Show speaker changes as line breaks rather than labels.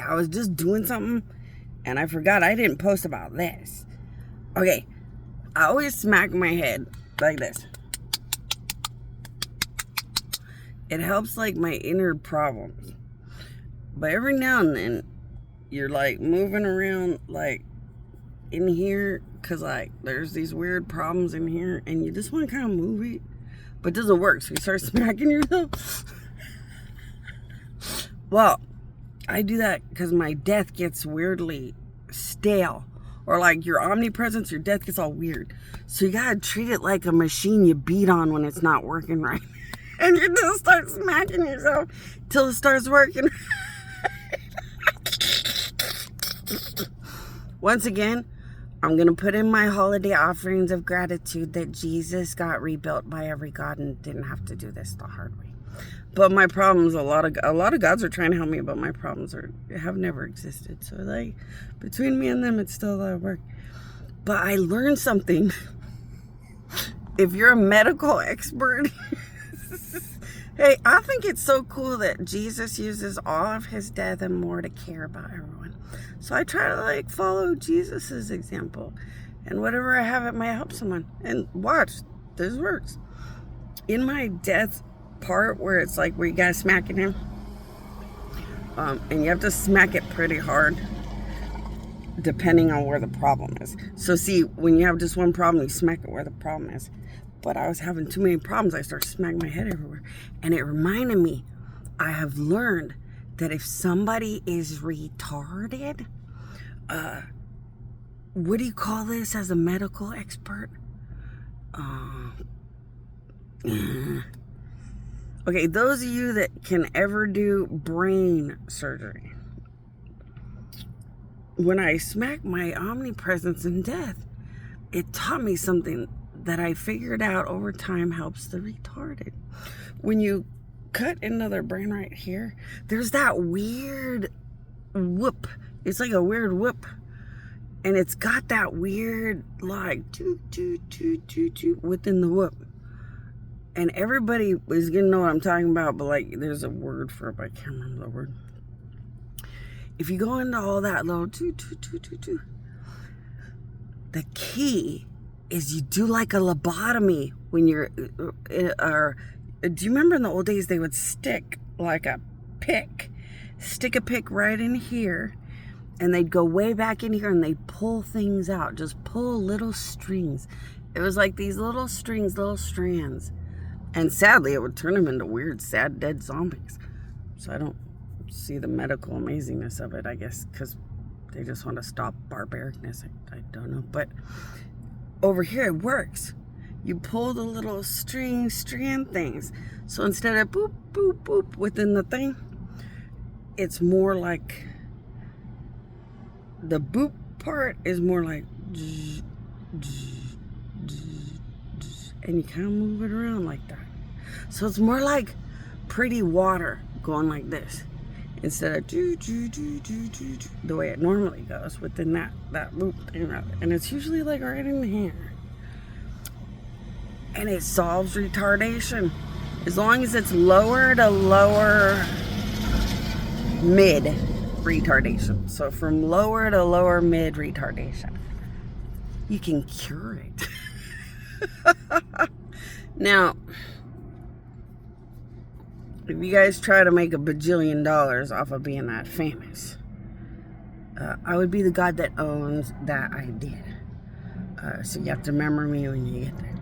I was just doing something and I forgot I didn't post about this. Okay, I always smack my head like this. It helps like my inner problems. But every now and then you're like moving around like in here because like there's these weird problems in here and you just want to kind of move it, but it doesn't work, so you start smacking yourself. Well, I do that because my death gets weirdly stale. Or like your omnipresence, your death gets all weird. So you gotta treat it like a machine you beat on when it's not working right. And you just start smacking yourself till it starts working. Once again, I'm gonna put in my holiday offerings of gratitude that Jesus got rebuilt by every God and didn't have to do this the hard way. But my problems, a lot of gods are trying to help me, but my problems have never existed. So like between me and them, it's still a lot of work. But I learned something. If you're a medical expert, hey, I think it's so cool that Jesus uses all of his death and more to care about everyone. So I try to like follow Jesus's example, and whatever I have, it might help someone. And watch, this works. In my death part where it's like where you guys smacking him, and you have to smack it pretty hard depending on where the problem is. So see, when you have just one problem, you smack it where the problem is. But I was having too many problems. I started smacking my head everywhere, and it reminded me I have learned that if somebody is retarded, what do you call this as a medical expert? Okay, those of you that can ever do brain surgery, when I smacked my omnipresence in death, it taught me something that I figured out over time helps the retarded. When you cut into their brain right here, there's that weird whoop. It's like a weird whoop. And it's got that weird like toot, toot, toot, toot, toot within the whoop. And everybody is gonna know what I'm talking about, but like there's a word for it, but I can't remember the word. If you go into all that little toot, toot, toot, toot, toot, the key is you do like a lobotomy when you're, do you remember in the old days they would stick like a pick, stick a pick right in here, and they'd go way back in here and they'd pull things out, just pull little strings. It was like these little strings, little strands. And sadly, it would turn them into weird, sad, dead zombies. So I don't see the medical amazingness of it, I guess, because they just want to stop barbaricness. I don't know. But over here, it works. You pull the little strand things. So instead of boop, boop, boop within the thing, it's more like the boop part is more like and you kind of move it around like that. So it's more like pretty water going like this instead of the way it normally goes within that loop thing. And it's usually like right in here. And it solves retardation as long as it's lower to lower mid retardation. So from lower to lower mid retardation, you can cure it. Now, if you guys try to make $1 bajillion off of being that famous, I would be the God that owns that idea. So you have to remember me when you get there.